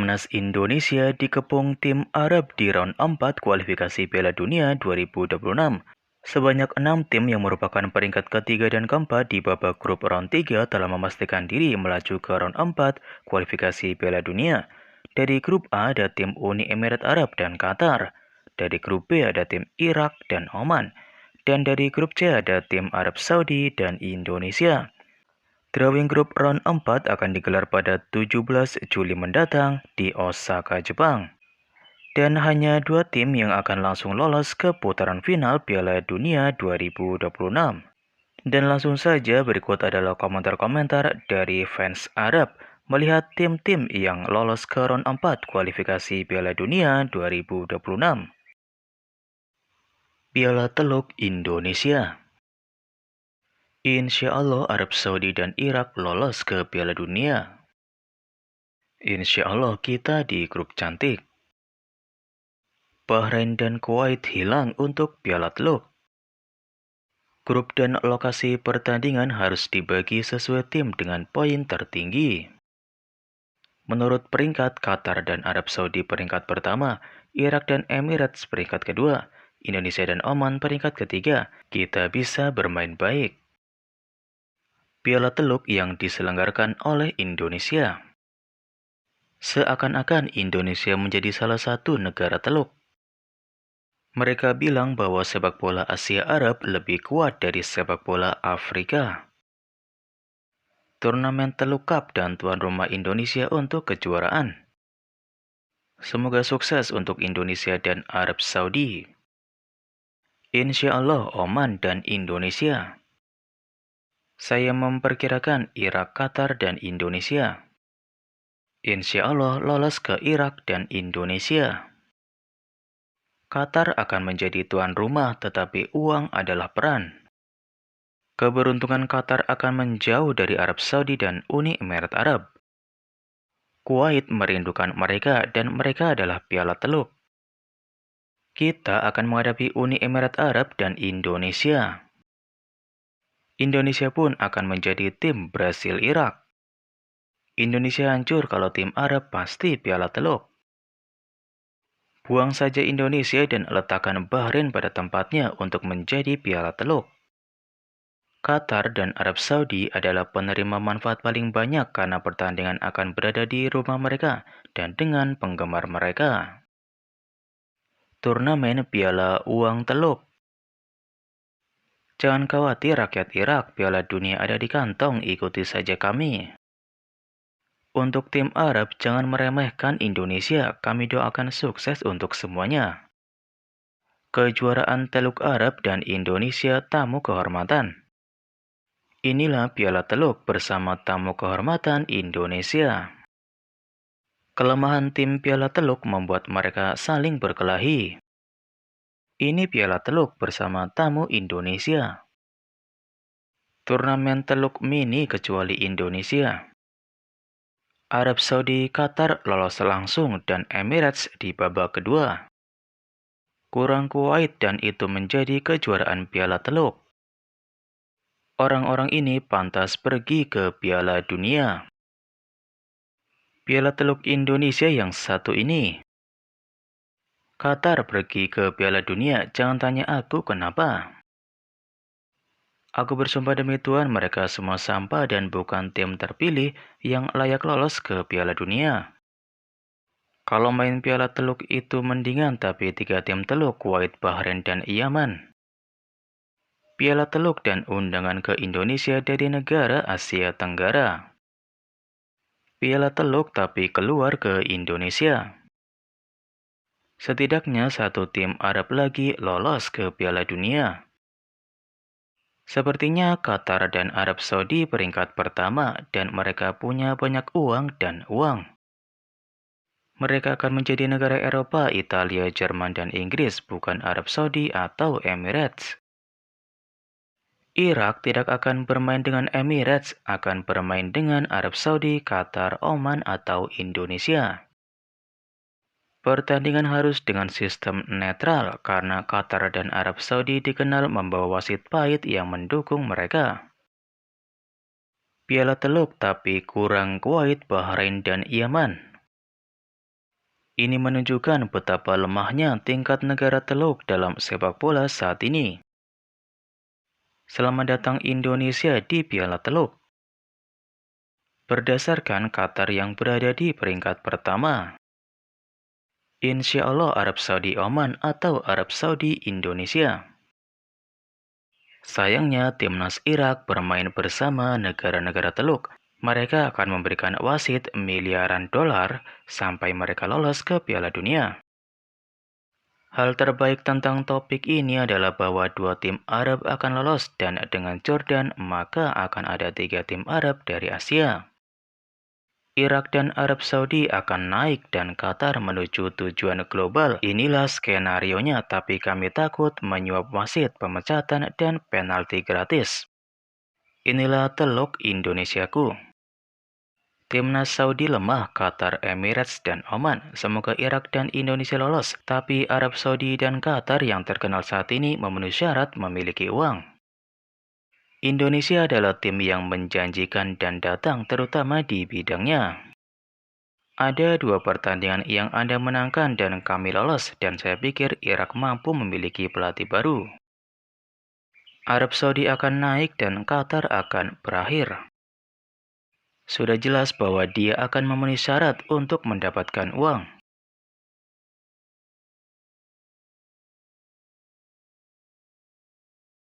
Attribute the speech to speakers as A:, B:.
A: Timnas Indonesia dikepung tim Arab di round 4 kualifikasi Piala Dunia 2026. Sebanyak 6 tim yang merupakan peringkat ketiga dan keempat di babak grup round 3 telah memastikan diri melaju ke round 4 kualifikasi Piala Dunia. Dari grup A ada tim Uni Emirat Arab dan Qatar. Dari grup B ada tim Irak dan Oman. Dan dari grup C ada tim Arab Saudi dan Indonesia. Drawing Group Round 4 akan digelar pada 17 Juli mendatang di Osaka, Jepang. Dan hanya 2 tim yang akan langsung lolos ke putaran final Piala Dunia 2026. Dan langsung saja berikut adalah komentar-komentar dari fans Arab melihat tim-tim yang lolos ke round 4 kualifikasi Piala Dunia 2026. Piala Teluk Indonesia. Insya Allah Arab Saudi dan Irak lolos ke Piala Dunia. Insya Allah kita di grup cantik. Bahrain dan Kuwait hilang untuk Piala Teluk. Grup dan lokasi pertandingan harus dibagi sesuai tim dengan poin tertinggi. Menurut peringkat, Qatar dan Arab Saudi peringkat pertama, Irak dan Emirates peringkat kedua, Indonesia dan Oman peringkat ketiga. Kita bisa bermain baik. Piala Teluk yang diselenggarakan oleh Indonesia. Seakan-akan Indonesia menjadi salah satu negara teluk. Mereka bilang bahwa sepak bola Asia Arab lebih kuat dari sepak bola Afrika. Turnamen Teluk Cup dan tuan rumah Indonesia untuk kejuaraan. Semoga sukses untuk Indonesia dan Arab Saudi. Insya Allah Oman dan Indonesia. Saya memperkirakan Irak, Qatar, dan Indonesia. Insya Allah lolos ke Irak dan Indonesia. Qatar akan menjadi tuan rumah tetapi uang adalah peran. Keberuntungan Qatar akan menjauh dari Arab Saudi dan Uni Emirat Arab. Kuwait merindukan mereka dan mereka adalah Piala Teluk. Kita akan menghadapi Uni Emirat Arab dan Indonesia. Indonesia pun akan menjadi tim Brasil Irak. Indonesia hancur kalau tim Arab pasti Piala Teluk. Buang saja Indonesia dan letakkan Bahrain pada tempatnya untuk menjadi Piala Teluk. Qatar dan Arab Saudi adalah penerima manfaat paling banyak karena pertandingan akan berada di rumah mereka dan dengan penggemar mereka. Turnamen Piala Uang Teluk. Jangan khawatir rakyat Irak, Piala Dunia ada di kantong, ikuti saja kami. Untuk tim Arab, jangan meremehkan Indonesia, kami doakan sukses untuk semuanya. Kejuaraan Teluk Arab dan Indonesia tamu kehormatan. Inilah Piala Teluk bersama tamu kehormatan Indonesia. Kelemahan tim Piala Teluk membuat mereka saling berkelahi. Ini Piala Teluk bersama tamu Indonesia. Turnamen Teluk Mini kecuali Indonesia. Arab Saudi, Qatar lolos langsung dan Emirates di babak kedua. Kurang Kuwait dan itu menjadi kejuaraan Piala Teluk. Orang-orang ini pantas pergi ke Piala Dunia. Piala Teluk Indonesia yang satu ini. Qatar pergi ke Piala Dunia, jangan tanya aku kenapa. Aku bersumpah demi Tuhan mereka semua sampah dan bukan tim terpilih yang layak lolos ke Piala Dunia. Kalau main Piala Teluk itu mendingan tapi 3 tim teluk Kuwait, Bahrain, dan Yaman. Piala Teluk dan undangan ke Indonesia dari negara Asia Tenggara. Piala Teluk tapi keluar ke Indonesia. Setidaknya 1 tim Arab lagi lolos ke Piala Dunia. Sepertinya Qatar dan Arab Saudi peringkat pertama dan mereka punya banyak uang dan uang. Mereka akan menjadi negara Eropa, Italia, Jerman, dan Inggris, bukan Arab Saudi atau Emirates. Irak tidak akan bermain dengan Emirates, akan bermain dengan Arab Saudi, Qatar, Oman, atau Indonesia. Pertandingan harus dengan sistem netral karena Qatar dan Arab Saudi dikenal membawa wasit pahit yang mendukung mereka. Piala Teluk tapi kurang Kuwait, Bahrain, dan Yaman. Ini menunjukkan betapa lemahnya tingkat negara teluk dalam sepak bola saat ini. Selamat datang Indonesia di Piala Teluk. Berdasarkan Qatar yang berada di peringkat pertama, Insya Allah Arab Saudi Oman atau Arab Saudi Indonesia. Sayangnya timnas Irak bermain bersama negara-negara teluk. Mereka akan memberikan wasit miliaran dolar sampai mereka lolos ke Piala Dunia. Hal terbaik tentang topik ini adalah bahwa 2 tim Arab akan lolos dan dengan Jordan maka akan ada 3 tim Arab dari Asia. Irak dan Arab Saudi akan naik dan Qatar menuju tujuan global. Inilah skenarionya, tapi kami takut menyuap wasit, pemecatan, dan penalti gratis. Inilah teluk Indonesiaku. Timnas Saudi lemah, Qatar, Emirates, dan Oman. Semoga Irak dan Indonesia lolos, tapi Arab Saudi dan Qatar yang terkenal saat ini memenuhi syarat memiliki uang. Indonesia adalah tim yang menjanjikan dan datang terutama di bidangnya. Ada 2 pertandingan yang Anda menangkan dan kami lolos, dan saya pikir Irak mampu memiliki pelatih baru. Arab Saudi akan naik dan Qatar akan berakhir. Sudah jelas bahwa dia akan memenuhi syarat untuk mendapatkan uang.